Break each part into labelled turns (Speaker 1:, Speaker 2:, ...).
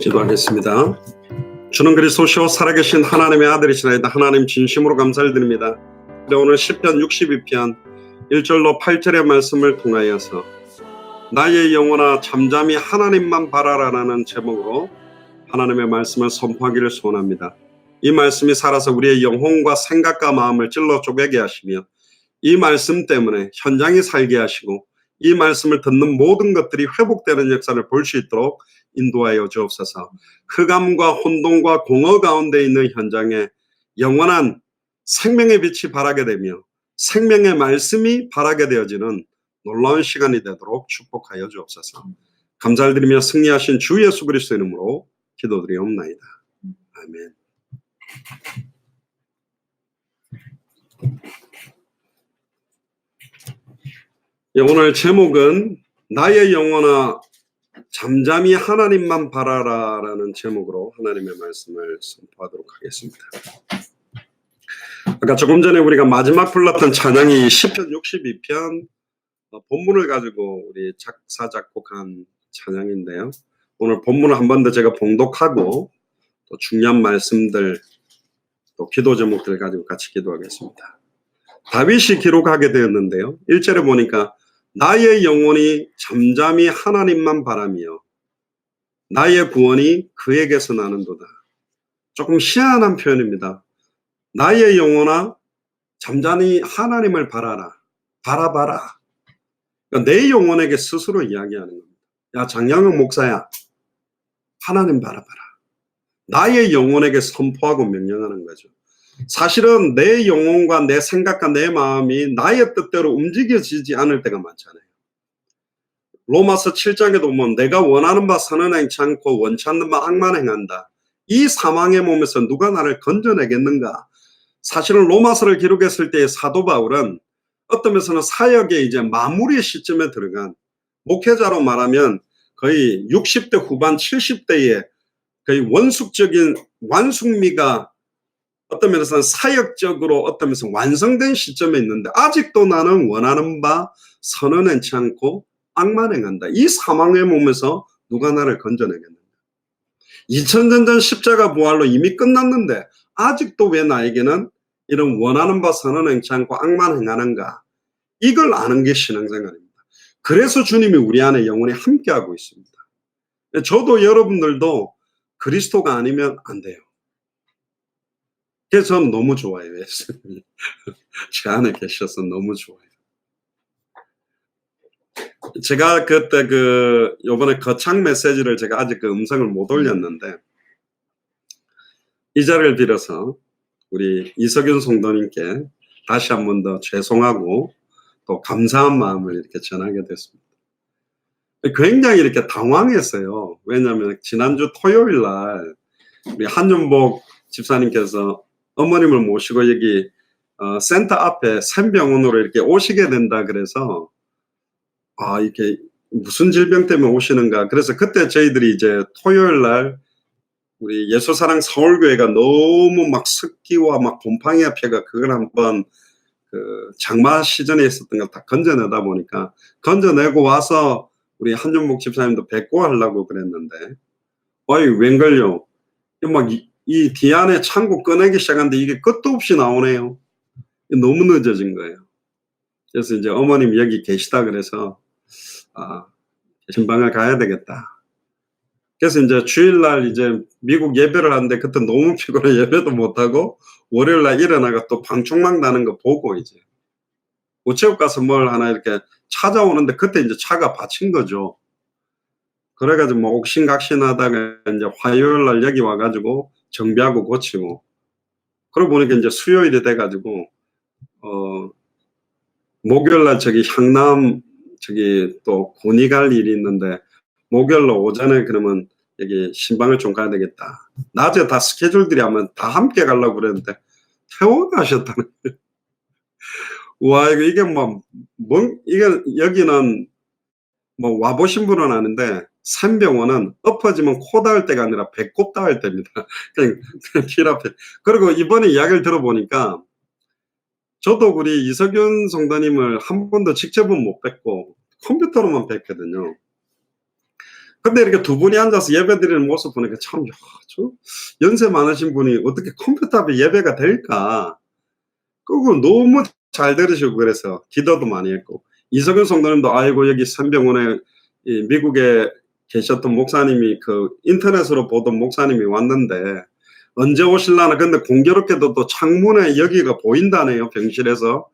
Speaker 1: 기도하겠습니다. 주는 그리스도시요 살아계신 하나님의 아들이시나이다. 하나님 진심으로 감사를 드립니다. 오늘 시편 62편 1절로 8절의 말씀을 통하여서 나의 영혼아 잠잠히 하나님만 바라라라는 제목으로 하나님의 말씀을 선포하기를 소원합니다. 이 말씀이 살아서 우리의 영혼과 생각과 마음을 찔러 쪼개게 하시며 이 말씀 때문에 현장이 살게 하시고 이 말씀을 듣는 모든 것들이 회복되는 역사를 볼 수 있도록 인도하여 주옵소서. 흑암과 혼돈과 공허 가운데 있는 현장에 영원한 생명의 빛이 발하게 되며 생명의 말씀이 발하게 되어지는 놀라운 시간이 되도록 축복하여 주옵소서. 감사를 드리며 승리하신 주 예수 그리스도의 이름으로 기도드리옵나이다. 아멘. 오늘 제목은 나의 영혼아 잠잠히 하나님만 바라라라는 제목으로 하나님의 말씀을 선포하도록 하겠습니다. 아까 조금 전에 우리가 마지막 불렀던 찬양이 시편 62편 본문을 가지고 우리 작사 작곡한 찬양인데요. 오늘 본문을 한 번 더 제가 봉독하고 또 중요한 말씀들 또 기도 제목들 가지고 같이 기도하겠습니다. 다윗이 기록하게 되었는데요. 1절에 보니까 나의 영혼이 잠잠히 하나님만 바라며 나의 구원이 그에게서 나는도다. 조금 희한한 표현입니다. 나의 영혼아 잠잠히 하나님을 바라라. 바라봐라. 그러니까 내 영혼에게 스스로 이야기하는 겁니다. 야 장영영 목사야 하나님 바라봐라. 나의 영혼에게 선포하고 명령하는 거죠. 사실은 내 영혼과 내 생각과 내 마음이 나의 뜻대로 움직여지지 않을 때가 많잖아요. 로마서 7장에도 보면 내가 원하는 바 선은 행치 않고 원치 않는 바 악만 행한다. 이 사망의 몸에서 누가 나를 건져내겠는가. 사실은 로마서를 기록했을 때 사도 바울은 어떤 면에서는 사역의 이제 마무리 시점에 들어간 목회자로 말하면 거의 60대 후반 70대에 거의 원숙적인 완숙미가 어떤 면에서는 사역적으로 어떤 면에서 완성된 시점에 있는데 아직도 나는 원하는 바 선은 행치 않고 악만 행한다. 이 사망의 몸에서 누가 나를 건져내겠는가. 2000년 전 십자가 부활로 이미 끝났는데 아직도 왜 나에게는 이런 원하는 바 선은 행치 않고 악만 행하는가. 이걸 아는 게 신앙생활입니다. 그래서 주님이 우리 안에 영원히 함께하고 있습니다. 저도 여러분들도 그리스도가 아니면 안 돼요. 그래서 저는 너무 좋아요. 예수님이 제 안에 계셔서 너무 좋아요. 제가 그때 요번에 거창 메시지를 제가 아직 음성을 못 올렸는데 이 자리를 빌어서 우리 이석윤 성도님께 다시 한 번 더 죄송하고 또 감사한 마음을 이렇게 전하게 됐습니다. 굉장히 이렇게 당황했어요. 왜냐하면 지난주 토요일 날 우리 한윤복 집사님께서 어머님을 모시고 여기 센터 앞에 샘병원으로 이렇게 오시게 된다 그래서 이렇게 무슨 질병 때문에 오시는가. 그래서 그때 저희들이 이제 토요일 날 우리 예수사랑 서울교회가 너무 막 습기와 막 곰팡이 앞에가 그걸 한번 장마 시즌에 있었던 걸 다 건져내다 보니까 건져내고 와서 우리 한준복 집사님도 뵙고 하려고 그랬는데 웬걸요. 막 이 뒤 안에 창고 꺼내기 시작하는데 이게 끝도 없이 나오네요. 너무 늦어진 거예요. 그래서 이제 어머님 여기 계시다 그래서 신방을 가야 되겠다. 그래서 이제 주일날 이제 미국 예배를 하는데 그때 너무 피곤해 예배도 못하고 월요일날 일어나가 또 방충망 나는 거 보고 이제 우체국 가서 뭘 하나 이렇게 찾아오는데 그때 이제 차가 받친 거죠. 그래가지고 뭐 옥신각신 하다가 이제 화요일날 여기 와가지고 정비하고 고치고 그러고 보니까 이제 수요일이 돼가지고 목요일날 저기 향남 저기 또 군이 갈 일이 있는데 목요일날 오전에 그러면 여기 신방을 좀 가야 되겠다. 낮에 다 스케줄들이 하면 다 함께 가려고 그랬는데 퇴원하셨다는 거예요. 와 이게 이게 여기는 뭐 와보신 분은 아는데 샘병원은 엎어지면 코 닿을 때가 아니라 배꼽 닿을 때입니다. 그냥 길 앞에. 그리고 이번에 이야기를 들어보니까 저도 우리 이석윤 성도님을 한 번도 직접은 못 뵙고 컴퓨터로만 뵀거든요. 근데 이렇게 두 분이 앉아서 예배 드리는 모습 보니까 참, 야, 저 연세 많으신 분이 어떻게 컴퓨터 앞에 예배가 될까? 그거 너무 잘 들으시고 그래서 기도도 많이 했고, 이석윤 성도님도 아이고 여기 선병원에 이 미국에 계셨던 목사님이 그 인터넷으로 보던 목사님이 왔는데 언제 오실라나. 근데 공교롭게도 또 창문에 여기가 보인다네요, 병실에서.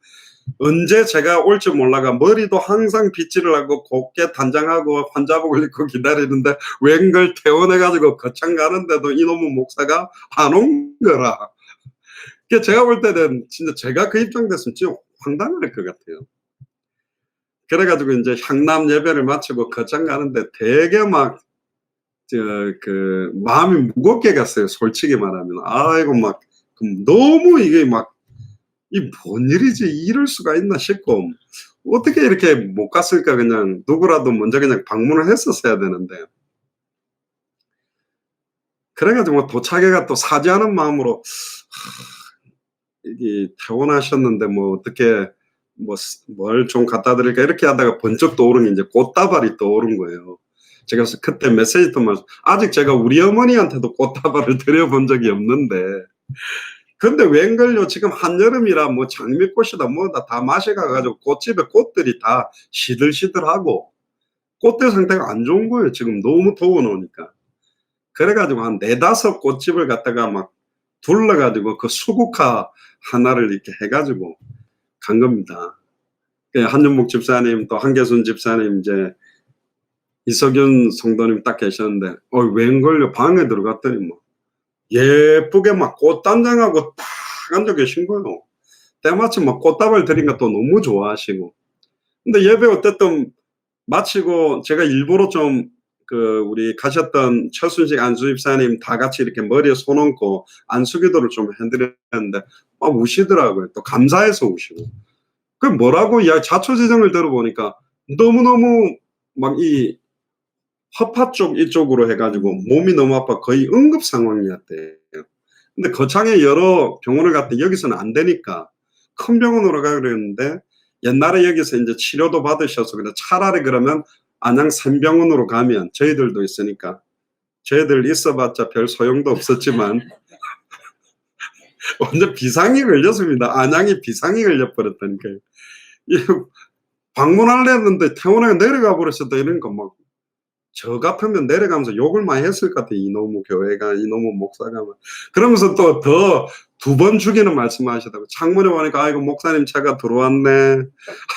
Speaker 1: 언제 제가 올지 몰라가 머리도 항상 빗질을 하고 곱게 단장하고 환자복을 입고 기다리는데 웬걸 퇴원해가지고 거창 가는데도 이놈의 목사가 안 온 거라. 그 제가 볼 때는 진짜 제가 그 입장 됐으면 진짜 황당할 것 같아요. 그래가지고 이제 향남 예배를 마치고 거창 가는데 되게 막 그 마음이 무겁게 갔어요. 솔직히 말하면 아이고 막 너무 이게 막 이 뭔 일이지 이럴 수가 있나 싶고 어떻게 이렇게 못 갔을까. 그냥 누구라도 먼저 그냥 방문을 했었어야 되는데. 그래가지고 뭐 도착해가 또 사죄하는 마음으로 이게 퇴원하셨는데 뭐 어떻게 뭘 좀 갖다 드릴까 이렇게 하다가 번쩍 떠오른 게 이제 꽃다발이 떠오른 거예요. 제가 그때 메시지도 아직 제가 우리 어머니한테도 꽃다발을 드려본 적이 없는데, 근데 웬걸요 지금 한여름이라 뭐 장미꽃이다 뭐다 다 맛이 가가지고 꽃집에 꽃들이 다 시들시들하고 꽃대 상태가 안 좋은 거예요. 지금 너무 더워 놓으니까. 그래가지고 한 4-5 꽃집을 갖다가 막 둘러가지고 그 수국화 하나를 이렇게 해가지고 간 겁니다. 한윤목 집사님 또 한계순 집사님 이제 이석윤 성도님 딱 계셨는데 웬걸요 방에 들어갔더니 뭐 예쁘게 막 꽃단장하고 딱 앉아 계신 거예요. 때마침 막 꽃다발 드리니까 또 너무 좋아하시고. 근데 예배 어쨌든 마치고 제가 일부러 좀 우리 가셨던 최순식 안수 집사님 다 같이 이렇게 머리에 손 얹고 안수기도를 좀 해드렸는데 막 우시더라고요. 또 감사해서 우시고. 그 뭐라고 자초지정을 들어보니까 너무너무 막 이 허파 쪽 이쪽으로 해가지고 몸이 너무 아파 거의 응급 상황이었대요. 근데 거창에 여러 병원을 갔더니 여기서는 안 되니까 큰 병원으로 가기로 그랬는데 옛날에 여기서 이제 치료도 받으셔서 근데 차라리 그러면 안양 산병원으로 가면 저희들도 있으니까 저희들 있어봤자 별 소용도 없었지만 완전 비상이 걸렸습니다. 안양이 비상이 걸려버렸다니까요. 방문하려 했는데 퇴원하게 내려가 버렸었다 이러니까 막 저 같으면 내려가면서 욕을 많이 했을 것 같아요. 이놈의 교회가, 이놈의 목사가. 그러면서 또 더 2번 죽이는 말씀하시다고. 창문에 보니까 아이고 목사님 차가 들어왔네.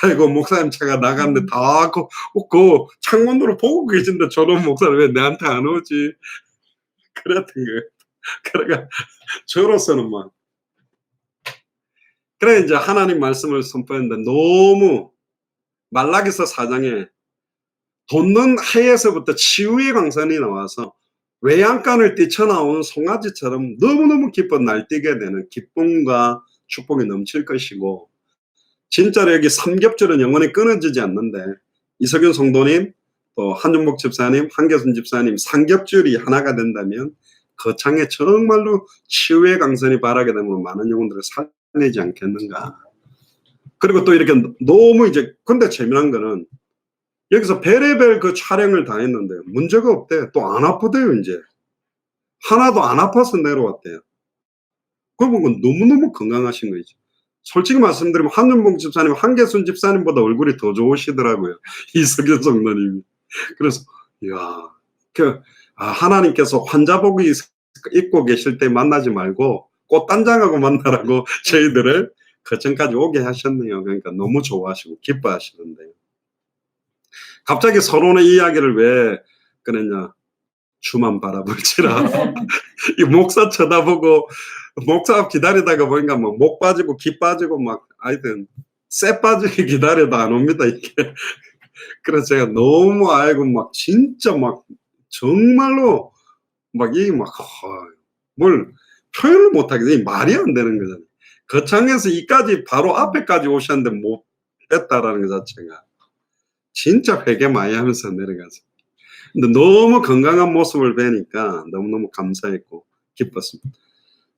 Speaker 1: 아이고 목사님 차가 나갔네. 다 그 창문으로 보고 계신데 저놈 목사님 왜 내한테 안 오지? 그랬던 거예요. 그러니까 저로서는 막 그래 이제 하나님 말씀을 선포했는데 너무 말라기서 4장에 돋는 해에서부터 치유의 광선이 나와서 외양간을 뛰쳐나오는 송아지처럼 너무너무 기뻐 날뛰게 되는 기쁨과 축복이 넘칠 것이고, 진짜로 여기 삼겹줄은 영원히 끊어지지 않는데 이석윤 성도님 또 한윤목 집사님 한계순 집사님 삼겹줄이 하나가 된다면 거창에 정말로 치유의 광선이 바라게 되면 많은 영혼들을 살리지 않겠는가. 그리고 또 이렇게 너무 이제 근데 재미난 거는 여기서 별의별 그 촬영을 다 했는데 문제가 없대. 또 안 아프대요. 이제 하나도 안 아파서 내려왔대요. 그러면 너무너무 건강하신 거죠. 솔직히 말씀드리면 한윤봉 집사님 한계순 집사님보다 얼굴이 더 좋으시더라고요. 이석윤 성도님이. 그래서 이야 하나님께서 환자복이 입고 계실 때 만나지 말고 꽃단장하고 만나라고 저희들을 거천까지 오게 하셨네요. 그러니까 너무 좋아하시고 기뻐하시는데요. 갑자기 서론의 이야기를 왜 꺼냈냐. 주만 바라볼지라. 이 목사 쳐다보고 목사 앞 기다리다가 보니까 뭐 목 빠지고 귀 빠지고 막 하여튼 쇠 빠지게 기다려도 안 옵니다 이게. 그래서 제가 너무 아이고 막 진짜 막 정말로 막 이게 막 뭘 표현을 못하겠어요. 말이 안 되는 거잖아요. 거창에서 이까지 바로 앞에까지 오셨는데 못 뺐다라는 것 자체가 진짜 회개 많이 하면서 내려가서. 근데 너무 건강한 모습을 뵈니까 너무너무 감사했고 기뻤습니다.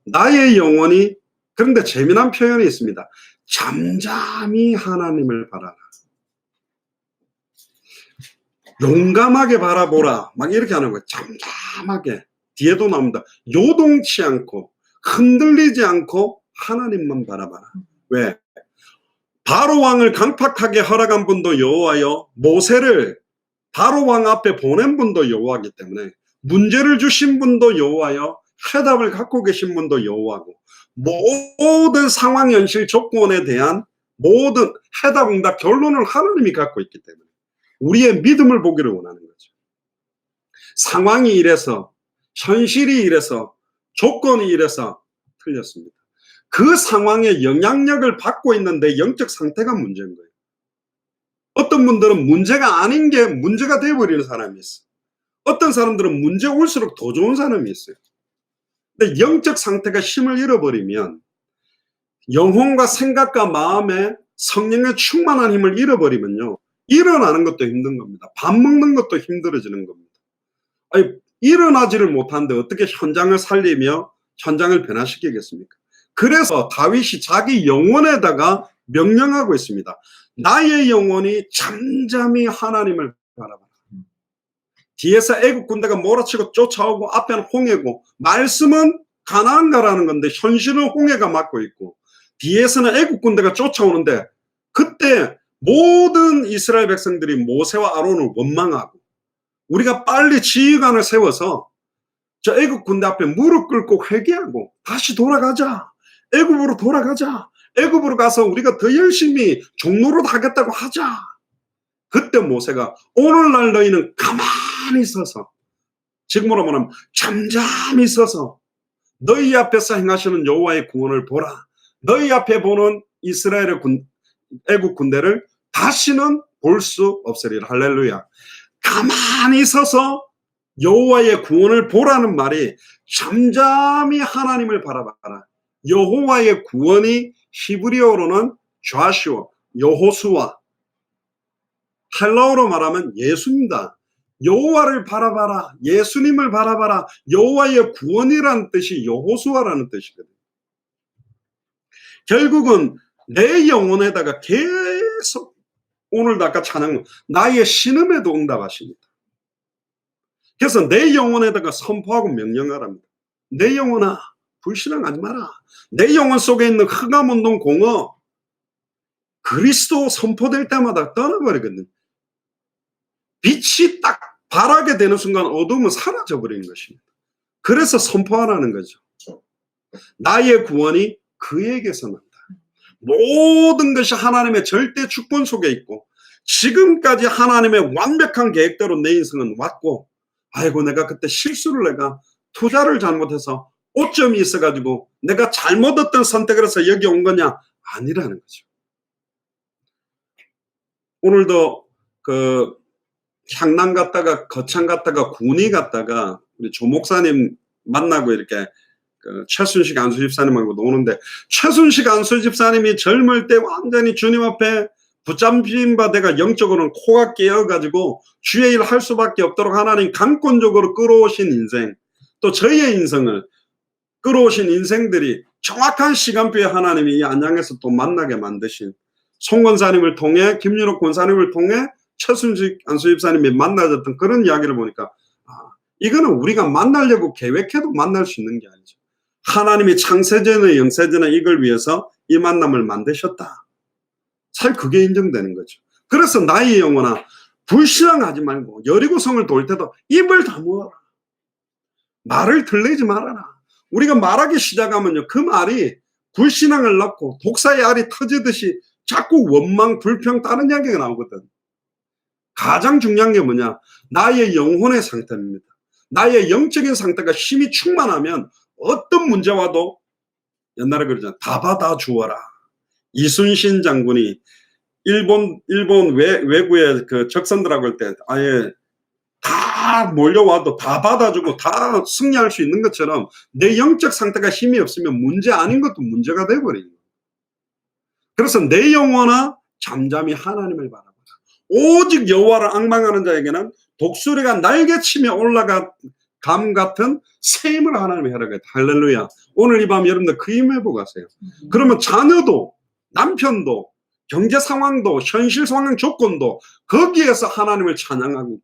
Speaker 1: 나의 영혼이, 그런데 재미난 표현이 있습니다. 잠잠히 하나님을 바라라. 용감하게 바라보라. 막 이렇게 하는 거예요. 잠잠하게. 뒤에도 나옵니다. 요동치 않고 흔들리지 않고 하나님만 바라봐라. 왜? 바로 왕을 강팍하게 허락한 분도 여호와여, 모세를 바로 왕 앞에 보낸 분도 여호와이기 때문에 문제를 주신 분도 여호와여, 해답을 갖고 계신 분도 여호와고, 모든 상황, 현실, 조건에 대한 모든 해답, 응답, 결론을 하나님이 갖고 있기 때문에 우리의 믿음을 보기를 원하는 거죠. 상황이 이래서, 현실이 이래서, 조건이 이래서 틀렸습니다. 그 상황에 영향력을 받고 있는데 영적 상태가 문제인 거예요. 어떤 분들은 문제가 아닌 게 문제가 되어버리는 사람이 있어요. 어떤 사람들은 문제 올수록 더 좋은 사람이 있어요. 근데 영적 상태가 힘을 잃어버리면 영혼과 생각과 마음에 성령의 충만한 힘을 잃어버리면요, 일어나는 것도 힘든 겁니다. 밥 먹는 것도 힘들어지는 겁니다. 아니, 일어나지를 못하는데 어떻게 현장을 살리며 현장을 변화시키겠습니까? 그래서 다윗이 자기 영혼에다가 명령하고 있습니다. 나의 영혼이 잠잠히 하나님을 바라봐라. 뒤에서 애국 군대가 몰아치고 쫓아오고 앞에는 홍해고, 말씀은 가나안 가라는 건데 현실은 홍해가 막고 있고, 뒤에서는 애국 군대가 쫓아오는데 그때 모든 이스라엘 백성들이 모세와 아론을 원망하고, 우리가 빨리 지휘관을 세워서 저 애국 군대 앞에 무릎 꿇고 회개하고 다시 돌아가자. 애굽으로 돌아가자. 애굽으로 가서 우리가 더 열심히 종노릇 하겠다고 하자. 그때 모세가 오늘날 너희는 가만히 서서, 지금으로 말하면 잠잠히 서서 너희 앞에서 행하시는 여호와의 구원을 보라. 너희 앞에 보는 이스라엘의 애국 군대를 다시는 볼 수 없으리라. 할렐루야. 가만히 서서 여호와의 구원을 보라는 말이 잠잠히 하나님을 바라봐라. 여호와의 구원이 히브리어로는 좌슈아, 여호수아, 헬라어로 말하면 예수입니다. 여호와를 바라봐라, 예수님을 바라봐라. 여호와의 구원이라는 뜻이 여호수아라는 뜻이거든요. 결국은 내 영혼에다가 계속, 오늘도 아까 찬양, 나의 신음에도 응답하십니다. 그래서 내 영혼에다가 선포하고 명령하랍니다. 내 영혼아, 불신앙하지 마라. 내 영혼 속에 있는 흑암운동 공허, 그리스도 선포될 때마다 떠나버리거든요. 빛이 딱 발하게 되는 순간 어둠은 사라져버리는 것입니다. 그래서 선포하라는 거죠. 나의 구원이 그에게서 난다. 모든 것이 하나님의 절대 주권 속에 있고, 지금까지 하나님의 완벽한 계획대로 내 인생은 왔고, 아이고 내가 그때 실수를, 내가 투자를 잘못해서 오점이 있어가지고 내가 잘못했던 선택을 해서 여기 온 거냐? 아니라는 거죠. 오늘도 그 향남 갔다가 거창 갔다가 군위 갔다가 우리 조 목사님 만나고 이렇게 그 최순식 안수 집사님하고 노는데, 최순식 안수 집사님이 젊을 때 완전히 주님 앞에 붙잡힌 바 내가 영적으로는 코가 깨어가지고 주의 일 할 수밖에 없도록 하나님 강권적으로 끌어오신 인생, 또 저희의 인생을 끌어오신 인생들이 정확한 시간표에 하나님이 이 안양에서 또 만나게 만드신, 송 권사님을 통해, 김윤옥 권사님을 통해 최순식 안수 집사님이 만나졌던 그런 이야기를 보니까, 이거는 우리가 만나려고 계획해도 만날 수 있는 게 아니죠. 하나님이 창세전에 영세전에 이걸 위해서 이 만남을 만드셨다. 잘 그게 인정되는 거죠. 그래서 나의 영혼아, 불신앙하지 말고 여리고성을 돌 때도 입을 다물어라. 말을 들리지 말아라. 우리가 말하기 시작하면요, 그 말이 불신앙을 낳고 독사의 알이 터지듯이 자꾸 원망, 불평, 다른 이야기가 나오거든. 가장 중요한 게 뭐냐? 나의 영혼의 상태입니다. 나의 영적인 상태가 힘이 충만하면 어떤 문제 와도, 옛날에 그러잖아, 다 받아 주어라. 이순신 장군이 일본 외구의 그 적선들하고 할 때 아예 다 몰려와도 다 받아주고 다 승리할 수 있는 것처럼, 내 영적 상태가 힘이 없으면 문제 아닌 것도 문제가 돼버리는 거예요. 그래서 내 영혼아, 잠잠히 하나님을 바라봐라. 오직 여호와를 앙망하는 자에게는 독수리가 날개치며 올라간 감 같은 새 힘을 하나님이 허락했다. 할렐루야. 오늘 이 밤 여러분들 그 힘 회복하세요. 그러면 자녀도, 남편도, 경제 상황도, 현실 상황 조건도 거기에서 하나님을 찬양하고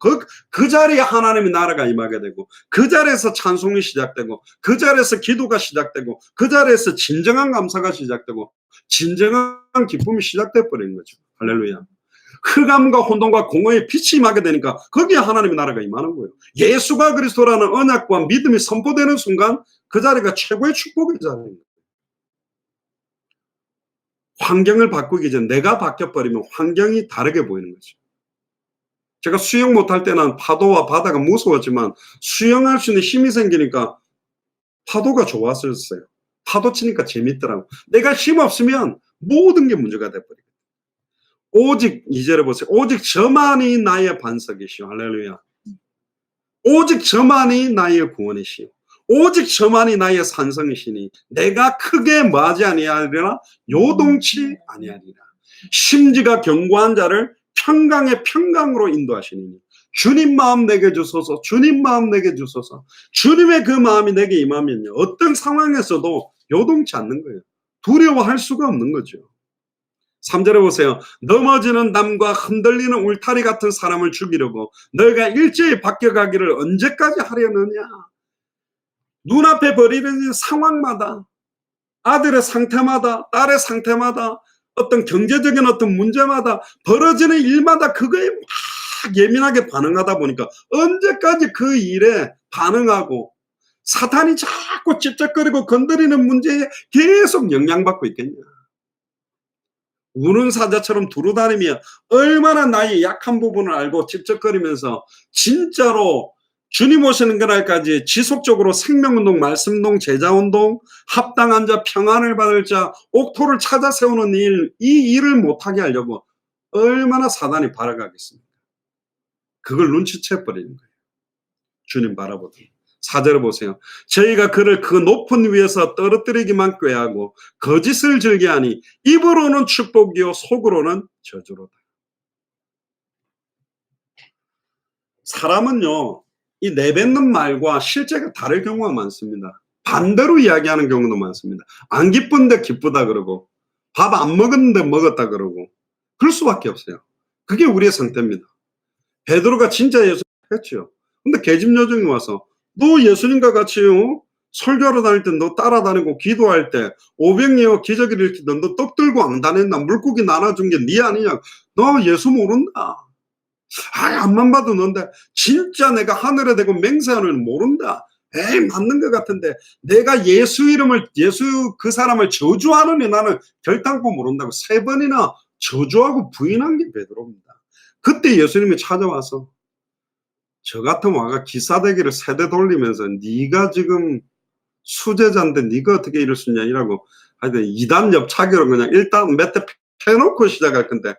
Speaker 1: 그 자리에 하나님의 나라가 임하게 되고, 그 자리에서 찬송이 시작되고, 그 자리에서 기도가 시작되고, 그 자리에서 진정한 감사가 시작되고, 진정한 기쁨이 시작돼 버린 거죠. 할렐루야. 흑암과 혼돈과 공허의 빛이 임하게 되니까 거기에 하나님의 나라가 임하는 거예요. 예수가 그리스도라는 언약과 믿음이 선포되는 순간 그 자리가 최고의 축복의 자리입니다. 환경을 바꾸기 전 내가 바뀌어버리면 환경이 다르게 보이는 거죠. 제가 수영 못할 때는 파도와 바다가 무서웠지만 수영할 수 있는 힘이 생기니까 파도가 좋았었어요. 파도 치니까 재밌더라고. 내가 힘 없으면 모든 게 문제가 돼버려요. 오직 2절에 보세요. 오직 저만이 나의 반석이시오. 할렐루야. 오직 저만이 나의 구원이시오. 오직 저만이 나의 산성이시니 내가 크게 뭐하지 아니하리라, 요동치 아니하리라. 심지가 견고한 자를 평강의 평강으로 인도하시니 주님 마음 내게 주소서, 주님 마음 내게 주소서. 주님의 그 마음이 내게 임하면요, 어떤 상황에서도 요동치 않는 거예요. 두려워할 수가 없는 거죠. 3절에 보세요. 넘어지는 담과 흔들리는 울타리 같은 사람을 죽이려고 너희가 일제히 바뀌어가기를 언제까지 하려느냐. 눈앞에 벌이는 상황마다, 아들의 상태마다, 딸의 상태마다, 어떤 경제적인 어떤 문제마다, 벌어지는 일마다 그거에 막 예민하게 반응하다 보니까 언제까지 그 일에 반응하고 사탄이 자꾸 찝쩍거리고 건드리는 문제에 계속 영향받고 있겠냐. 우는 사자처럼 두루다니며 얼마나 나의 약한 부분을 알고 찝쩍거리면서 진짜로 주님 오시는 그날까지 지속적으로 생명운동, 말씀운동, 제자운동, 합당한 자, 평안을 받을 자, 옥토를 찾아 세우는 일, 이 일을 못하게 하려고 얼마나 사단이 발악하겠습니까? 그걸 눈치채버리는 거예요. 주님 바라보더니. 4절을 보세요. 저희가 그를 그 높은 위에서 떨어뜨리기만 꾀하고 거짓을 즐겨하니 입으로는 축복이요 속으로는 저주로다. 사람은요, 이 내뱉는 말과 실제가 다를 경우가 많습니다. 반대로 이야기하는 경우도 많습니다. 안 기쁜데 기쁘다 그러고, 밥 안 먹었는데 먹었다 그러고, 그럴 수밖에 없어요. 그게 우리의 상태입니다. 베드로가 진짜 예수를 했죠. 근데 계집 여종이 와서 너 예수님과 같이 설교하러 다닐 때 너 따라다니고 기도할 때 500여 기적을 일으키던 너 떡 들고 안 다녔나? 물고기 나눠준 게 네 아니냐? 너 예수 모른다. 앞만 봐도 넌데 진짜 내가 하늘에 대고 맹세하는 모른다. 에이, 맞는 것 같은데 내가 예수 이름을, 예수 그 사람을 저주하느니 나는 결단코 모른다고 3번이나 저주하고 부인한 게 베드로입니다. 그때 예수님이 찾아와서 저 같은 와가 기사대기를 세대 돌리면서 네가 지금 수제자인데 네가 어떻게 이럴 수 있냐 이라고 하여튼 2단 옆차기로 그냥 일단 몇 대 패놓고 시작할 건데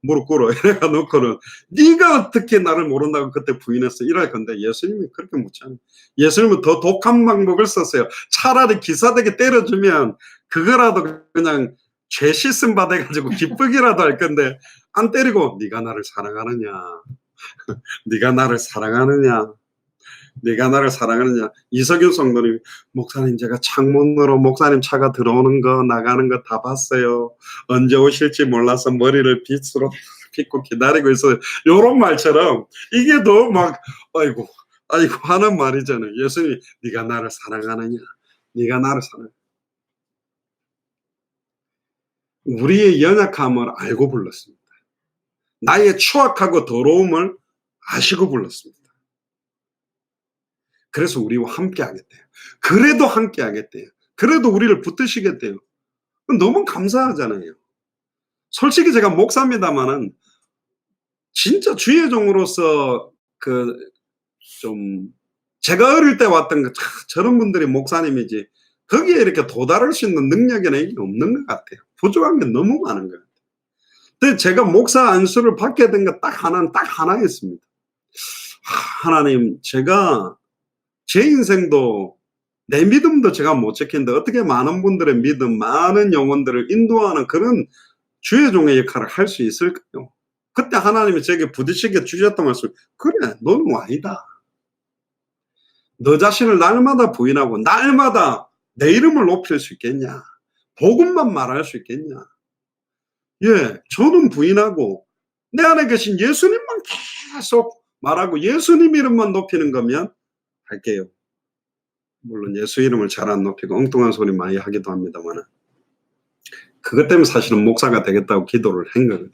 Speaker 1: 무릎 꿇어 이래가 놓고는 네가 어떻게 나를 모른다고 그때 부인했어 이럴 건데 예수님이 그렇게 묻잖아요. 예수님은 더 독한 방법을 썼어요. 차라리 기사대기 때려주면 그거라도 그냥 죄 씻음 받아가지고 기쁘기라도 할 건데 안 때리고 네가 나를 사랑하느냐 네가 나를 사랑하느냐 네가 나를 사랑하느냐. 이석윤 성도님, 목사님 제가 창문으로 목사님 차가 들어오는 거 나가는 거 다 봤어요. 언제 오실지 몰라서 머리를 빗으로 빗고 기다리고 있어요. 요런 말처럼 이게 더 막 아이고 하는 말이잖아요. 예수님이 네가 나를 사랑하느냐 네가 나를 사랑하느냐. 우리의 연약함을 알고 불렀습니다. 나의 추악하고 더러움을 아시고 불렀습니다. 그래서 우리와 함께 하겠대요. 그래도 함께 하겠대요. 그래도 우리를 붙드시겠대요. 너무 감사하잖아요. 솔직히 제가 목사입니다마는 진짜 주의 종으로서 좀 제가 어릴 때 왔던 저런 분들이 목사님이지 거기에 이렇게 도달할 수 있는 능력이나 이게 없는 것 같아요. 부족한 게 너무 많은 것 같아요. 근데 제가 목사 안수를 받게 된 거 딱 하나였습니다. 하나님, 제가 제 인생도 내 믿음도 제가 못 지키는데 어떻게 많은 분들의 믿음, 많은 영혼들을 인도하는 그런 주의 종의 역할을 할 수 있을까요? 그때 하나님이 제게 부딪히게 주셨던 말씀, 그래, 너는 왕이다. 너 자신을 날마다 부인하고 날마다 내 이름을 높일 수 있겠냐? 복음만 말할 수 있겠냐? 예, 저는 부인하고 내 안에 계신 예수님만 계속 말하고 예수님 이름만 높이는 거면 할게요. 물론 예수 이름을 잘 안 높이고 엉뚱한 소리 많이 하기도 합니다만 그것 때문에 사실은 목사가 되겠다고 기도를 한 거거든요.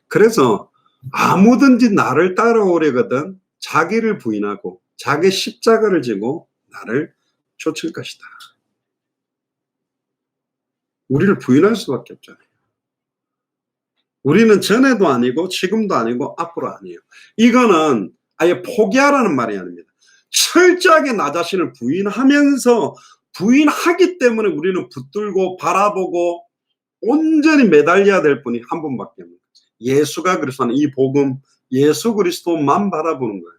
Speaker 1: 그래서 아무든지 나를 따라오려거든 자기를 부인하고 자기 십자가를 지고 나를 쫓을 것이다. 우리를 부인할 수밖에 없잖아요. 우리는 전에도 아니고 지금도 아니고 앞으로 아니에요. 이거는 아예 포기하라는 말이 아닙니다. 철저하게 나 자신을 부인하면서 부인하기 때문에 우리는 붙들고 바라보고 온전히 매달려야 될 분이 한 분밖에 없습니다. 예수가 그리스도는 이 복음 예수 그리스도만 바라보는 거예요.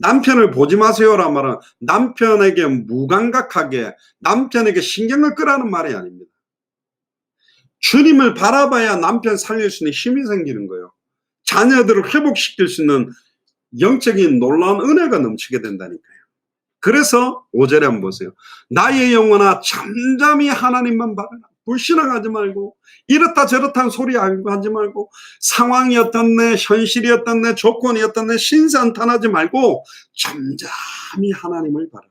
Speaker 1: 남편을 보지 마세요란 말은 남편에게 무감각하게 남편에게 신경을 끄라는 말이 아닙니다. 주님을 바라봐야 남편 살릴 수 있는 힘이 생기는 거예요. 자녀들을 회복시킬 수 있는 영적인 놀라운 은혜가 넘치게 된다니까요. 그래서 5절에 한번 보세요. 나의 영혼아 잠잠히 하나님만 바라라. 불신앙하지 말고 이렇다 저렇다 소리 하지 말고 상황이 어떻네 현실이 어떻네 조건이 어떻네 신산탄하지 말고 잠잠히 하나님을 바라라.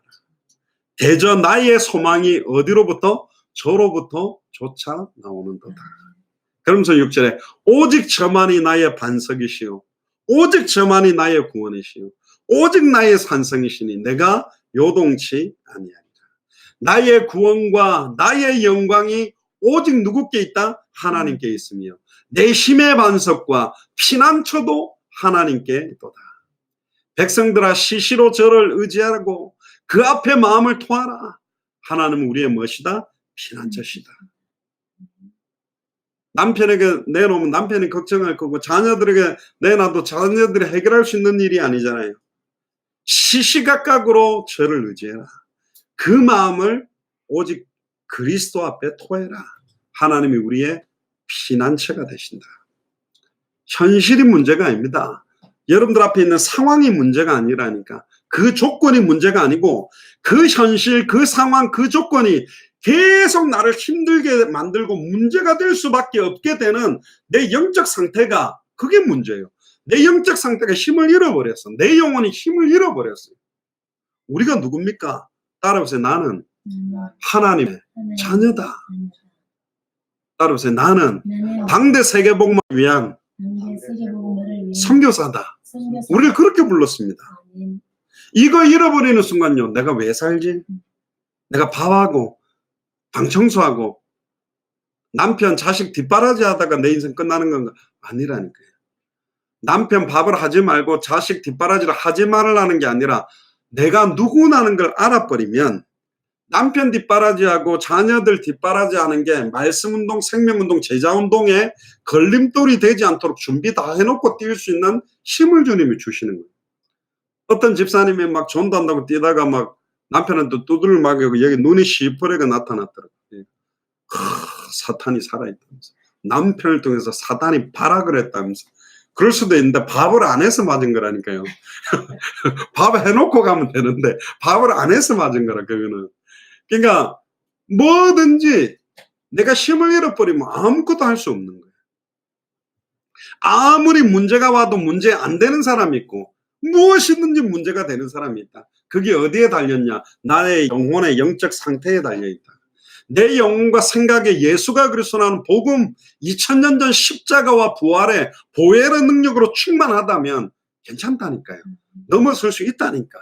Speaker 1: 대저 나의 소망이 어디로부터? 저로부터 조차 나오는도다. 그러면서 6절에 오직 저만이 나의 반석이시오 오직 저만이 나의 구원이시오 오직 나의 산성이시니 내가 요동치 아니하리라. 나의 구원과 나의 영광이 오직 누구께 있다? 하나님께 있으며 내 힘의 반석과 피난처도 하나님께 있도다. 백성들아 시시로 저를 의지하고 그 앞에 마음을 토하라. 하나님은 우리의 무엇이다? 피난처시다. 남편에게 내놓으면 남편이 걱정할 거고 자녀들에게 내놔도 자녀들이 해결할 수 있는 일이 아니잖아요. 시시각각으로 저를 의지해라. 그 마음을 오직 그리스도 앞에 토해라. 하나님이 우리의 피난처가 되신다. 현실이 문제가 아닙니다. 여러분들 앞에 있는 상황이 문제가 아니라니까. 그 조건이 문제가 아니고 그 현실, 그 상황, 그 조건이 계속 나를 힘들게 만들고 문제가 될 수밖에 없게 되는 내 영적 상태가 그게 문제예요. 내 영적 상태가 힘을 잃어버렸어. 내 영혼이 힘을 잃어버렸어요. 우리가 누굽니까? 따라오세요. 나는 하나님의 자녀다. 따라오세요. 나는 당대 세계복음을 위한 선교사다. 우리를 그렇게 불렀습니다. 이거 잃어버리는 순간요. 내가 왜 살지? 내가 밥하고 방 청소하고 남편 자식 뒷바라지 하다가 내 인생 끝나는 건가? 아니라니까요. 남편 밥을 하지 말고 자식 뒷바라지를 하지 말라는 게 아니라 내가 누구나는 걸 알아버리면 남편 뒷바라지하고 자녀들 뒷바라지하는 게 말씀운동, 생명운동, 제자운동에 걸림돌이 되지 않도록 준비 다 해놓고 뛸 수 있는 힘을 주님이 주시는 거예요. 어떤 집사님이 막 전도한다고 뛰다가 막 남편한테 두드려 맞고 여기 눈이 시퍼래가 나타났더라고요. 사탄이 살아있다면서. 남편을 통해서 사탄이 발악을 했다면서. 그럴 수도 있는데 밥을 안 해서 맞은 거라니까요. 밥 해놓고 가면 되는데 밥을 안 해서 맞은 거라 그거는. 그러니까 뭐든지 내가 힘을 잃어버리면 아무것도 할 수 없는 거예요. 아무리 문제가 와도 문제 안 되는 사람이 있고 무엇이든지 문제가 되는 사람이 있다. 그게 어디에 달렸냐? 나의 영혼의 영적 상태에 달려있다. 내 영혼과 생각에 예수가 그리스도라는 복음 2000년 전 십자가와 부활의 보혈의 능력으로 충만하다면 괜찮다니까요. 넘어설 수 있다니까.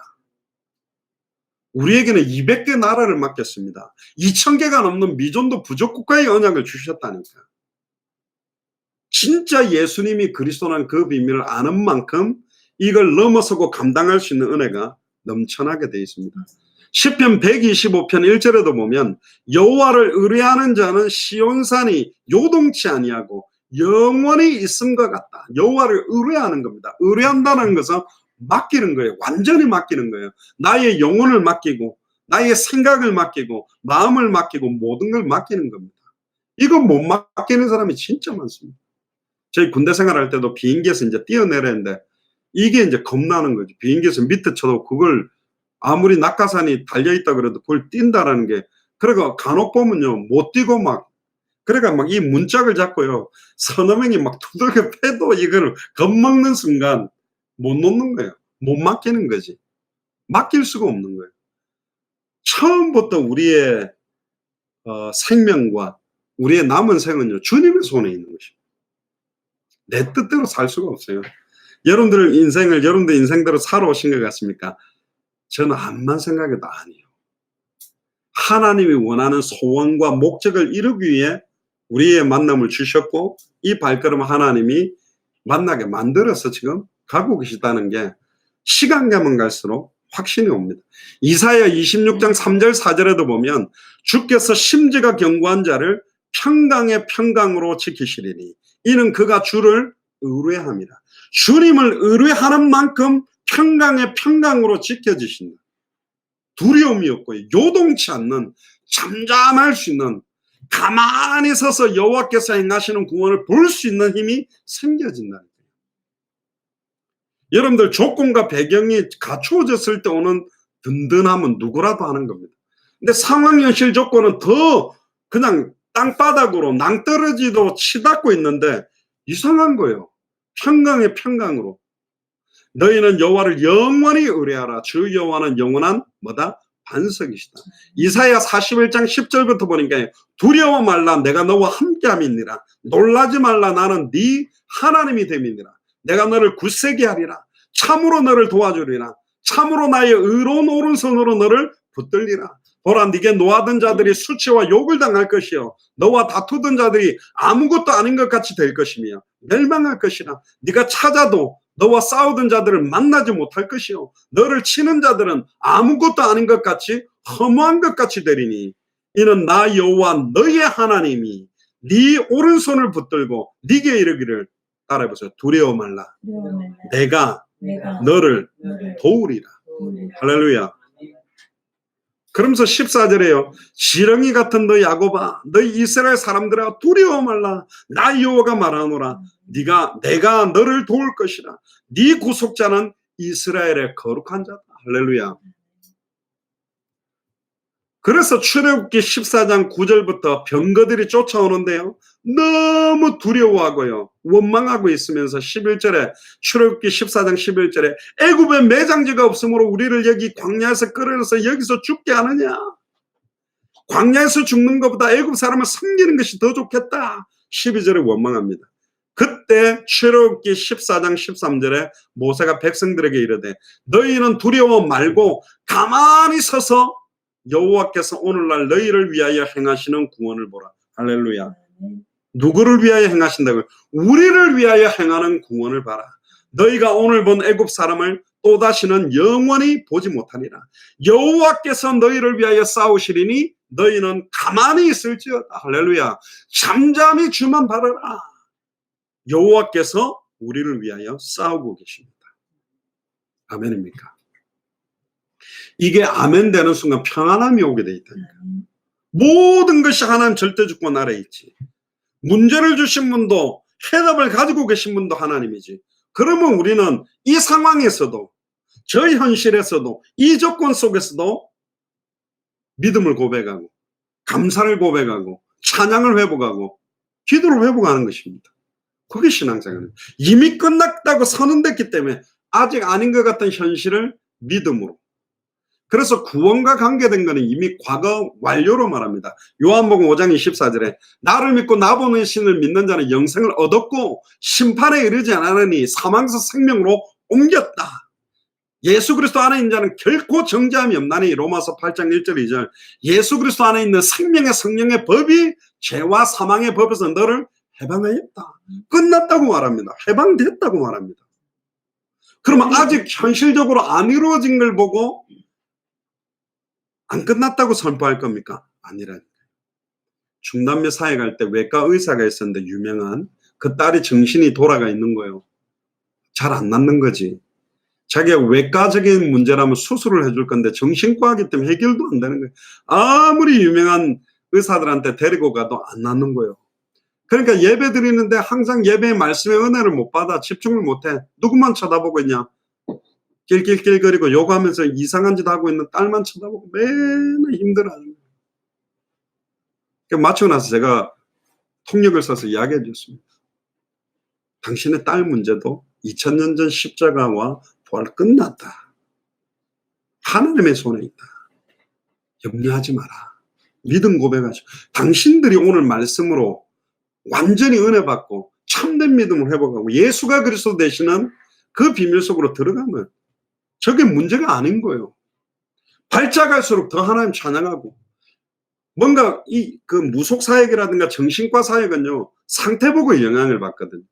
Speaker 1: 우리에게는 200개 나라를 맡겼습니다. 2000개가 넘는 미존도 부족국가의 언약을 주셨다니까. 진짜 예수님이 그리스도라는 그 비밀을 아는 만큼 이걸 넘어서고 감당할 수 있는 은혜가 넘쳐나게 되어 있습니다. 시편 125편 1절에도 보면 여호와를 의뢰하는 자는 시온산이 요동치 아니하고 영원히 있음과 같다. 여호와를 의뢰하는 겁니다. 의뢰한다는 것은 맡기는 거예요. 완전히 맡기는 거예요. 나의 영혼을 맡기고 나의 생각을 맡기고 마음을 맡기고 모든 걸 맡기는 겁니다. 이거 못 맡기는 사람이 진짜 많습니다. 저희 군대 생활할 때도 비행기에서 이제 뛰어내렸는데 이게 이제 겁나는 거죠. 비행기에서 밑에 쳐도 그걸 아무리 낙하산이 달려있다 그래도 그걸 뛴다라는 게, 그러니까 간혹 보면요, 못 뛰고 막 그러니까 막 이 문짝을 잡고요. 서너 명이 막 두들겨 패도 이걸 겁먹는 순간 못 놓는 거예요. 못 맡기는 거지. 맡길 수가 없는 거예요. 처음부터 우리의 생명과 우리의 남은 생은요, 주님의 손에 있는 것입니다. 내 뜻대로 살 수가 없어요. 여러분들 인생대로 살아오신 것 같습니까? 저는 암만 생각해도 아니에요. 하나님이 원하는 소원과 목적을 이루기 위해 우리의 만남을 주셨고, 이 발걸음을 하나님이 만나게 만들어서 지금 가고 계시다는 게 시간 가면 갈수록 확신이 옵니다. 이사야 26장 3절 4절에도 보면 주께서 심지가 견고한 자를 평강의 평강으로 지키시리니 이는 그가 주를 의뢰함이라. 주님을 의뢰하는 만큼 평강의 평강으로 지켜지신다. 두려움이 없고 요동치 않는, 잠잠할 수 있는, 가만히 서서 여호와께서 행하시는 구원을 볼 수 있는 힘이 생겨진다는 거예요. 여러분들 조건과 배경이 갖추어졌을 때 오는 든든함은 누구라도 하는 겁니다. 근데 상황 현실 조건은 더 그냥 땅바닥으로 낭떠러지도 치닫고 있는데 이상한 거예요. 평강의 평강으로. 너희는 여호와를 영원히 의뢰하라. 주 여호와는 영원한 뭐다? 반석이시다. 이사야 41장 10절부터 보니까 두려워 말라. 내가 너와 함께함이니라. 놀라지 말라. 나는 네 하나님이 됨이니라. 내가 너를 굳세게 하리라. 참으로 너를 도와주리라. 참으로 나의 의로운 오른손으로 너를 붙들리라. 보라, 네게 노하던 자들이 수치와 욕을 당할 것이요 너와 다투던 자들이 아무것도 아닌 것 같이 될 것이며 멸망할 것이라. 네가 찾아도 너와 싸우던 자들을 만나지 못할 것이요 너를 치는 자들은 아무것도 아닌 것 같이 허무한 것 같이 되리니 이는 나 여호와 너의 하나님이 네 오른손을 붙들고 네게 이르기를, 따라해보세요. 두려워 말라. 내가 너를 도우리라. 할렐루야. 그러면서 14절에요. 지렁이 같은 너 야곱아, 너희 이스라엘 사람들아, 두려워 말라. 나 여호와가 말하노라. 내가 너를 도울 것이라. 네 구속자는 이스라엘의 거룩한 자다. 할렐루야. 그래서 출애굽기 14장 9절부터 병거들이 쫓아오는데요. 너무 두려워하고요. 원망하고 있으면서 11절에 출애굽기 14장 11절에 애굽에 매장지가 없으므로 우리를 여기 광야에서 끌어내서 여기서 죽게 하느냐. 광야에서 죽는 것보다 애굽 사람을 섬기는 것이 더 좋겠다. 12절에 원망합니다. 그때 출애굽기 14장 13절에 모세가 백성들에게 이르되 너희는 두려워 말고 가만히 서서 여호와께서 오늘날 너희를 위하여 행하시는 구원을 보라. 할렐루야. 누구를 위하여 행하신다고요? 우리를 위하여 행하는 구원을 봐라. 너희가 오늘 본 애굽 사람을 또다시는 영원히 보지 못하니라. 여호와께서 너희를 위하여 싸우시리니 너희는 가만히 있을지어다. 할렐루야. 잠잠히 주만 바라라. 여호와께서 우리를 위하여 싸우고 계십니다. 아멘입니까? 이게 아멘 되는 순간 평안함이 오게 돼 있다니까. 모든 것이 하나님 절대주권 아래에 있지. 문제를 주신 분도 해답을 가지고 계신 분도 하나님이지. 그러면 우리는 이 상황에서도, 저 현실에서도, 이 조건 속에서도 믿음을 고백하고 감사를 고백하고 찬양을 회복하고 기도를 회복하는 것입니다. 그게 신앙생활입니다. 이미 끝났다고 선언됐기 때문에 아직 아닌 것 같은 현실을 믿음으로. 그래서 구원과 관계된 것은 이미 과거 완료로 말합니다. 요한복음 5장 24절에 나를 믿고 나보는 신을 믿는 자는 영생을 얻었고 심판에 이르지 않으니 사망에서 생명으로 옮겼다. 예수 그리스도 안에 있는 자는 결코 정죄함이 없나니. 로마서 8장 1절 2절. 예수 그리스도 안에 있는 생명의 성령의 법이 죄와 사망의 법에서 너를 해방하였다. 끝났다고 말합니다. 해방됐다고 말합니다. 그러면 아직 현실적으로 안 이루어진 걸 보고 안 끝났다고 선포할 겁니까? 아니라니까요. 중남미 사회 갈 때 외과 의사가 있었는데 유명한, 그 딸이 정신이 돌아가 있는 거예요. 잘 안 낫는 거지. 자기가 외과적인 문제라면 수술을 해줄 건데 정신과이기 때문에 해결도 안 되는 거예요. 아무리 유명한 의사들한테 데리고 가도 안 낫는 거예요. 그러니까 예배 드리는데 항상 예배의 말씀의 은혜를 못 받아. 집중을 못 해. 누구만 쳐다보고 있냐? 낄낄낄거리고 욕하면서 이상한 짓 하고 있는 딸만 쳐다보고 맨날 힘들어하는 거예요. 마치고 나서 제가 통역을 써서 이야기해 줬습니다. 당신의 딸 문제도 2000년 전 십자가와 부활 끝났다. 하나님의 손에 있다. 염려하지 마라. 믿음 고백하시오. 당신들이 오늘 말씀으로 완전히 은혜 받고 참된 믿음을 회복하고 예수가 그리스도 되시는 그 비밀 속으로 들어가면 저게 문제가 아닌 거예요. 발작할수록 더 하나님 찬양하고, 뭔가 그 무속 사역이라든가 정신과 사역은요, 상태 보고 영향을 받거든요.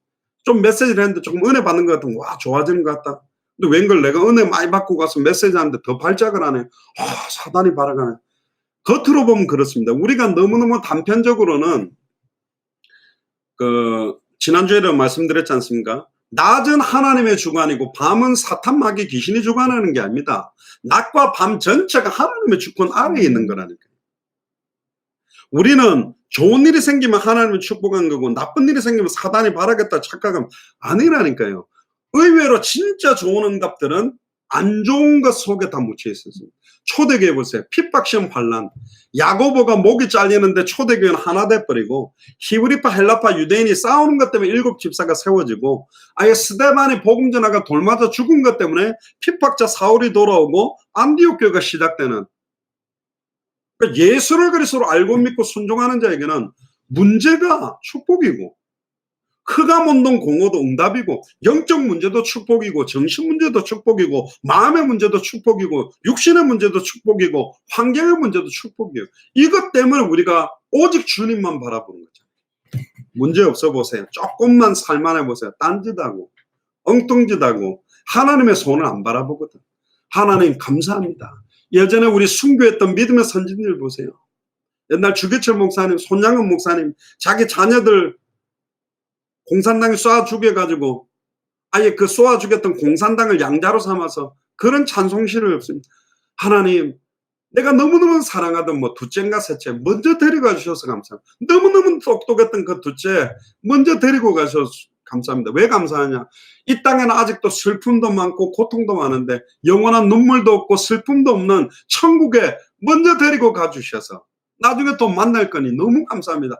Speaker 1: 좀 메시지를 했는데 조금 은혜 받는 것 같으면 와, 좋아지는 것 같다. 근데 웬걸 내가 은혜 많이 받고 가서 메시지 하는데 더 발작을 하네. 사단이 발악하네. 겉으로 보면 그렇습니다. 우리가 너무너무 단편적으로는 지난주에도 말씀드렸지 않습니까? 낮은 하나님의 주관이고 밤은 사탄 마귀 귀신이 주관하는 게 아닙니다. 낮과 밤 전체가 하나님의 주권 아래에 있는 거라니까요. 우리는 좋은 일이 생기면 하나님을 축복한 거고 나쁜 일이 생기면 사단이 바라겠다 착각하면 아니라니까요. 의외로 진짜 좋은 응답들은 안 좋은 것 속에 다 묻혀 있었습니다. 초대교회 보세요. 핍박시험 반란. 야고보가 목이 잘리는데 초대교회는 하나 돼버리고, 히브리파 헬라파 유대인이 싸우는 것 때문에 7 집사가 세워지고, 아예 스데반이 복음 전하가 돌 맞아 죽은 것 때문에 핍박자 사울이 돌아오고 안디옥 교회가 시작되는, 그러니까 예수를 그리스도로 알고 믿고 순종하는 자에게는 문제가 축복이고, 크가몬동 공허도 응답이고, 영적 문제도 축복이고, 정신 문제도 축복이고, 마음의 문제도 축복이고, 육신의 문제도 축복이고, 환경의 문제도 축복이에요. 이것 때문에 우리가 오직 주님만 바라보는 거죠. 문제 없어 보세요. 조금만 살만해 보세요. 딴짓하고 엉뚱짓하고 하나님의 손을 안 바라보거든. 하나님 감사합니다. 예전에 우리 순교했던 믿음의 선진들 보세요. 옛날 주기철 목사님, 손양은 목사님, 자기 자녀들 공산당이 쏴 죽여가지고 아예 그 쏘아 죽였던 공산당을 양자로 삼아서 그런 찬송시를 없습니다. 하나님, 내가 너무너무 사랑하던 둘째인가 셋째 먼저 데리고 주셔서 감사합니다. 너무너무 똑똑했던 그 둘째 먼저 데리고 가셔서 감사합니다. 왜 감사하냐? 이 땅에는 아직도 슬픔도 많고 고통도 많은데 영원한 눈물도 없고 슬픔도 없는 천국에 먼저 데리고 가주셔서 나중에 또 만날 거니 너무 감사합니다.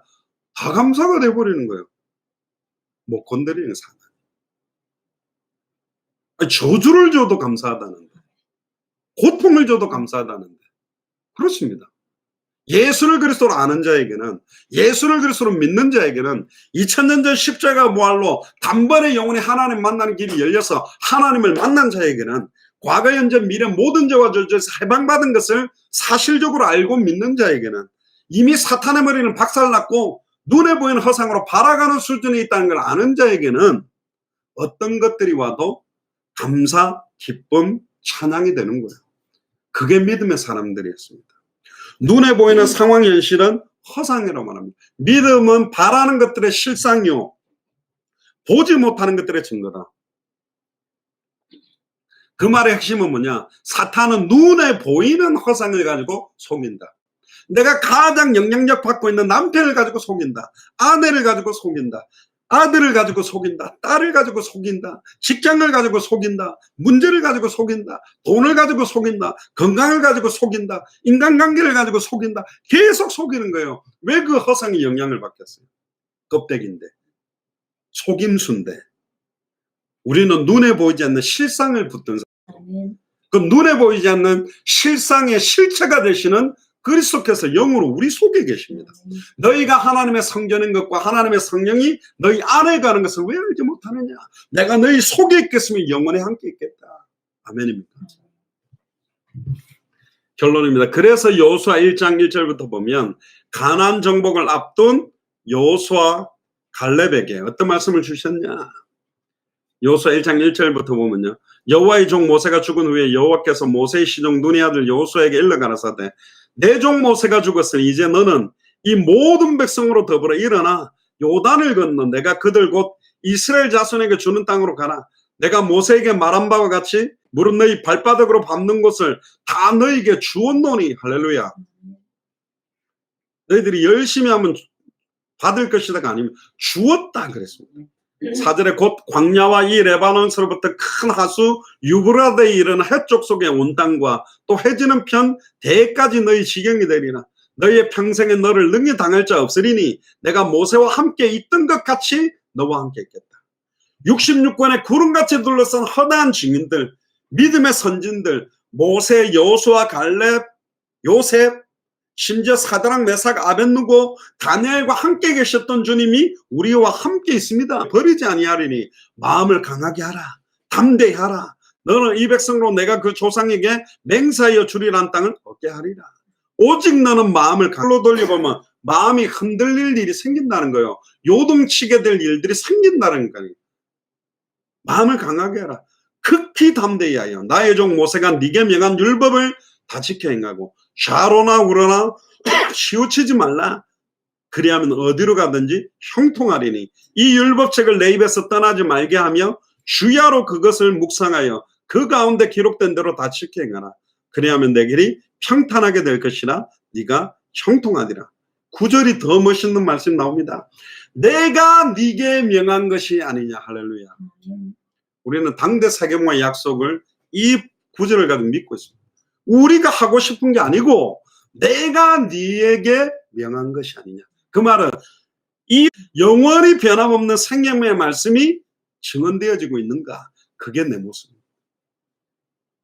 Speaker 1: 다 감사가 돼버리는 거예요. 못 건드리는 사람. 저주를 줘도 감사하다는데, 고통을 줘도 감사하다는데. 그렇습니다. 예수를 그리스도로 아는 자에게는, 예수를 그리스도로 믿는 자에게는 2000년 전 십자가 부활로 단번에 영원히 하나님 만나는 길이 열려서 하나님을 만난 자에게는 과거 현재 미래 모든 죄와 저주에서 해방받은 것을 사실적으로 알고 믿는 자에게는 이미 사탄의 머리는 박살났고 눈에 보이는 허상으로 발아가는 수준에 있다는 걸 아는 자에게는 어떤 것들이 와도 감사, 기쁨, 찬양이 되는 거예요. 그게 믿음의 사람들이었습니다. 눈에 보이는 상황 현실은 허상이라고 말합니다. 믿음은 바라는 것들의 실상이요, 보지 못하는 것들의 증거다. 그 말의 핵심은 뭐냐? 사탄은 눈에 보이는 허상을 가지고 속인다. 내가 가장 영향력 받고 있는 남편을 가지고 속인다. 아내를 가지고 속인다. 아들을 가지고 속인다. 딸을 가지고 속인다. 직장을 가지고 속인다. 문제를 가지고 속인다. 돈을 가지고 속인다. 건강을 가지고 속인다. 인간관계를 가지고 속인다. 계속 속이는 거예요. 왜 그 허상이 영향을 받겠어요? 껍데기인데, 속임수인데. 우리는 눈에 보이지 않는 실상을 붙든 사람. 그 눈에 보이지 않는 실상의 실체가 되시는 그리스도께서 영으로 우리 속에 계십니다. 너희가 하나님의 성전인 것과 하나님의 성령이 너희 안에 가는 것을 왜 알지 못하느냐? 내가 너희 속에 있겠으면 영원히 함께 있겠다. 아멘입니다. 결론입니다. 그래서 여호수아 1장 1절부터 보면 가나안 정복을 앞둔 여호수아 갈렙에게 어떤 말씀을 주셨냐? 여호수아 1장 1절부터 보면요, 여호와의 종 모세가 죽은 후에 여호와께서 모세의 시종 눈의 아들 여호수아에게 일러 가라사대 내 종 모세가 죽었으니 이제 너는 이 모든 백성으로 더불어 일어나 요단을 건너 내가 그들 곧 이스라엘 자손에게 주는 땅으로 가라. 내가 모세에게 말한 바와 같이 무릇 너희 발바닥으로 밟는 곳을 다 너희에게 주었노니. 할렐루야. 너희들이 열심히 하면 받을 것이다가 아니면 주었다 그랬습니다. 4절에 곧 광야와 이 레바논서로부터 큰 하수 유브라데에 이르는 해쪽 속의 온 땅과 또 해지는 편 대까지 너희 지경이 되리라. 너희의 평생에 너를 능히 당할 자 없으리니 내가 모세와 함께 있던 것 같이 너와 함께 있겠다. 66권의 구름같이 둘러싼 허다한 증인들, 믿음의 선진들, 모세, 여호수아, 갈렙, 요셉, 심지어 사드락, 메삭, 아벳느고, 다니엘과 함께 계셨던 주님이 우리와 함께 있습니다. 버리지 아니하리니 마음을 강하게 하라. 담대히 하라. 너는 이 백성으로 내가 그 조상에게 맹세하여 주리란 땅을 얻게 하리라. 오직 너는 마음을 강로 돌려보면 마음이 흔들릴 일이 생긴다는 거예요. 요동치게 될 일들이 생긴다는 거예요. 마음을 강하게 하라. 극히 담대히 하여 나의 종 모세가 네게 명한 율법을 다 지켜 행하고 좌로나 우로나 치우치지 말라. 그리하면 어디로 가든지 형통하리니 이 율법책을 내 입에서 떠나지 말게 하며 주야로 그것을 묵상하여 그 가운데 기록된 대로 다 지켜 행하라. 그리하면 내 길이 평탄하게 될 것이라 네가 형통하리라. 9절이 더 멋있는 말씀 나옵니다. 내가 네게 명한 것이 아니냐. 할렐루야. 우리는 당대 세계문화의 약속을 이 9절을 가지고 믿고 있습니다. 우리가 하고 싶은 게 아니고 내가 네에게 명한 것이 아니냐. 그 말은 이 영원히 변함없는 생명의 말씀이 증언되어지고 있는가. 그게 내 모습입니다.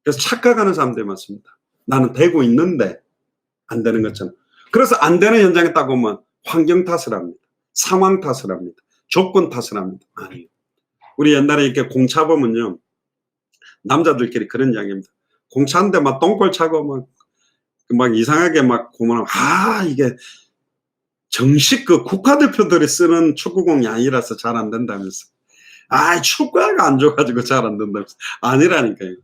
Speaker 1: 그래서 착각하는 사람들이 많습니다. 나는 되고 있는데 안 되는 것처럼. 그래서 안 되는 현장에 딱 보면 환경 탓을 합니다. 상황 탓을 합니다. 조건 탓을 합니다. 아니요. 우리 옛날에 이렇게 공차 보면요. 남자들끼리 그런 이야기입니다. 공차인데 막 똥골 차고 막 이상하게 막 고문하면 이게 정식 그 국가대표들이 쓰는 축구공이 아니라서 잘 안 된다면서. 축구화가 안 좋아가지고 잘 안 된다면서. 아니라니까요.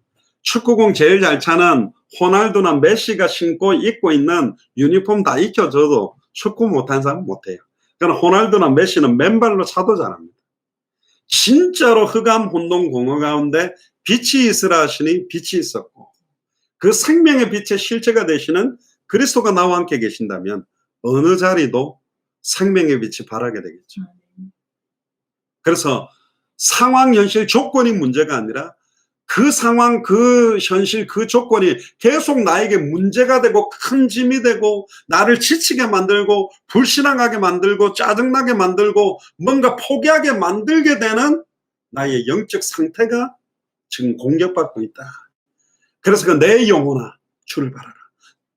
Speaker 1: 축구공 제일 잘 차는 호날두나 메시가 신고 입고 있는 유니폼 다 익혀줘도 축구 못하는 사람은 못해요. 그러나 호날두나 메시는 맨발로 차도 잘합니다. 진짜로 흑암 혼돈 공허 가운데 빛이 있으라 하시니 빛이 있었고 그 생명의 빛의 실체가 되시는 그리스도가 나와 함께 계신다면 어느 자리도 생명의 빛이 발하게 되겠죠. 그래서 상황, 현실, 조건이 문제가 아니라 그 상황, 그 현실, 그 조건이 계속 나에게 문제가 되고 큰 짐이 되고 나를 지치게 만들고 불신앙하게 만들고 짜증나게 만들고 뭔가 포기하게 만들게 되는 나의 영적 상태가 지금 공격받고 있다. 그래서 내 영혼아 주를 바라라.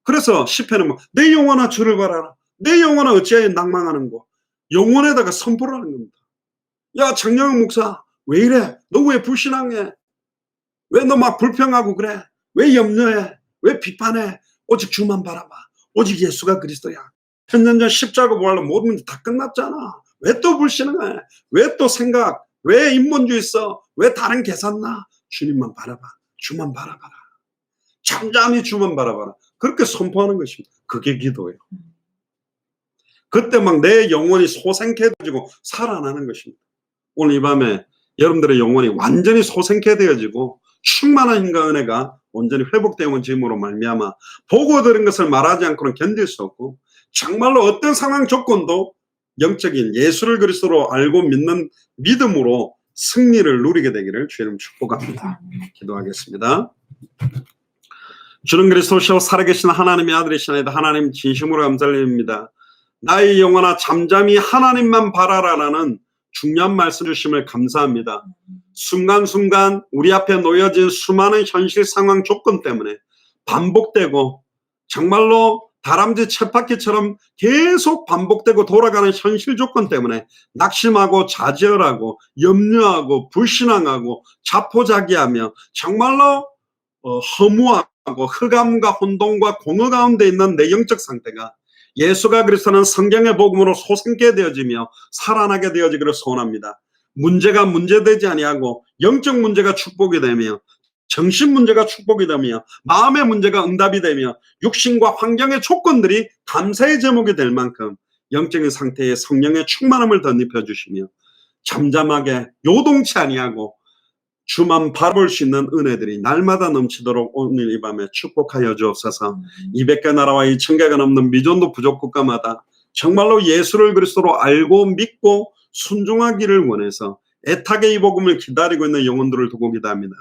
Speaker 1: 그래서 시편은 내 영혼아 주를 바라라. 내 영혼아 어찌하여 낭망하는고. 영혼에다가 선포를 하는 겁니다. 야 장영훈 목사 왜 이래? 너 왜 불신앙해? 왜 너 막 불평하고 그래? 왜 염려해? 왜 비판해? 오직 주만 바라봐. 오직 예수가 그리스도야. 천년전 십자가 부활로 모든 문제 다 끝났잖아. 왜 또 불신앙해? 왜 또 생각? 왜 인본주의 써? 왜 다른 계산나? 주님만 바라봐. 주만 바라봐라. 잠잠히 주만 바라봐라. 그렇게 선포하는 것입니다. 그게 기도예요. 그때 막 내 영혼이 소생케 되어지고 살아나는 것입니다. 오늘 이 밤에 여러분들의 영혼이 완전히 소생케 되어지고 충만한 힘과 은혜가 온전히 회복되는 짐으로 말미암아 보고 들은 것을 말하지 않고는 견딜 수 없고 정말로 어떤 상황 조건도 영적인 예수를 그리스도로 알고 믿는 믿음으로 승리를 누리게 되기를 주님 축복합니다. 기도하겠습니다. 주는 그리스도시요 살아계신 하나님의 아들이시나이다. 하나님 진심으로 감사드립니다. 나의 영혼아 잠잠히 하나님만 바라라라는 중요한 말씀 주심을 감사합니다. 순간순간 우리 앞에 놓여진 수많은 현실 상황 조건 때문에 반복되고 정말로 다람쥐 쳇바퀴처럼 계속 반복되고 돌아가는 현실 조건 때문에 낙심하고 좌절하고 염려하고 불신앙하고 자포자기하며 정말로 허무하고 흑암과 혼돈과 공허 가운데 있는 내 영적 상태가 예수가 그리스도는 성경의 복음으로 소생케 되어지며 살아나게 되어지기를 소원합니다. 문제가 문제되지 아니하고 영적 문제가 축복이 되며 정신 문제가 축복이 되며 마음의 문제가 응답이 되며 육신과 환경의 조건들이 감사의 제목이 될 만큼 영적인 상태에 성령의 충만함을 덧입혀 주시며 잠잠하게 요동치 아니하고 주만 바라볼 수 있는 은혜들이 날마다 넘치도록 오늘 이 밤에 축복하여 주옵소서. 200개 나라와 2,000개가 넘는 미전도 부족 국가마다 정말로 예수를 그리스도로 알고 믿고 순종하기를 원해서 애타게 이 복음을 기다리고 있는 영혼들을 두고 기도합니다.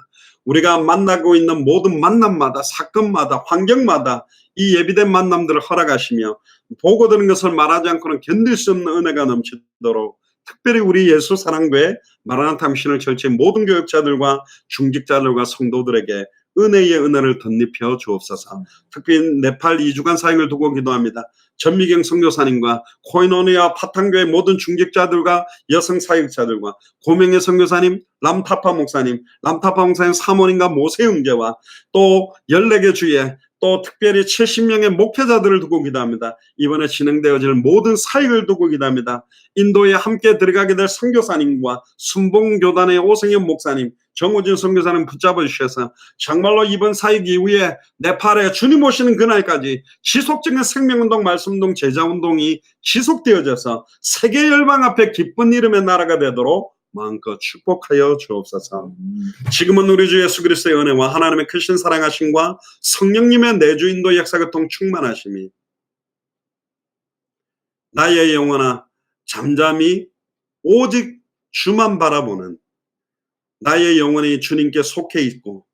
Speaker 1: 우리가 만나고 있는 모든 만남마다 사건마다 환경마다 이 예비된 만남들을 허락하시며 보고 드는 것을 말하지 않고는 견딜 수 없는 은혜가 넘치도록 특별히 우리 예수 사랑교회 마라나타 미션을 철치의 모든 교역자들과 중직자들과 성도들에게 은혜의 은혜를 덧입혀 주옵소서. 특히 네팔 2주간 사역을 두고 기도합니다. 전미경 선교사님과 코이노니아 파탕교회 모든 중직자들과 여성 사역자들과 고명의 선교사님, 람타파 목사님 사모님과 모세 형제와 또 14개 주에 또 특별히 70명의 목회자들을 두고 기도합니다. 이번에 진행되어질 모든 사역을 두고 기도합니다. 인도에 함께 들어가게 될 선교사님과 순봉교단의 오승현 목사님, 정우진 선교사님 붙잡아 주셔서 정말로 이번 사역 이후에 네팔에 주님 오시는 그날까지 지속적인 생명운동, 말씀운동, 제자운동이 지속되어져서 세계 열방 앞에 기쁜 이름의 나라가 되도록 마음껏 축복하여 주옵소서. 지금은 우리 주 예수 그리스도의 은혜와 하나님의 크신 사랑하심과 성령님의 내주 인도 역사교통 충만하심이 나의 영혼아 잠잠히 오직 주만 바라보는 나의 영혼이 주님께 속해 있고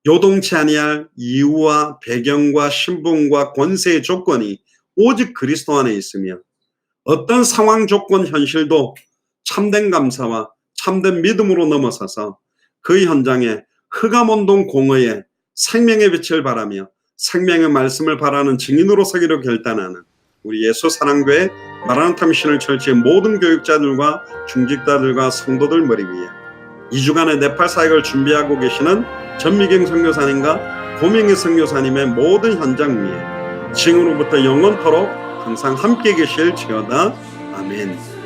Speaker 1: 요동치 아니할 이유와 배경과 신분과 권세의 조건이 오직 그리스도 안에 있으며 어떤 상황, 조건, 현실도 참된 감사와 참된 믿음으로 넘어서서 그 현장에 흑암운동 공허에 생명의 빛을 바라며 생명의 말씀을 바라는 증인으로 서기로 결단하는 우리 예수 사랑교회 마라나타 미션을 철치의 모든 교육자들과 중직자들과 성도들 머리 위에 2주간의 네팔 사역을 준비하고 계시는 전미경 선교사님과 고명희 선교사님의 모든 현장 위에 지금으로부터 영원토록 항상 함께 계실지어다. 아멘.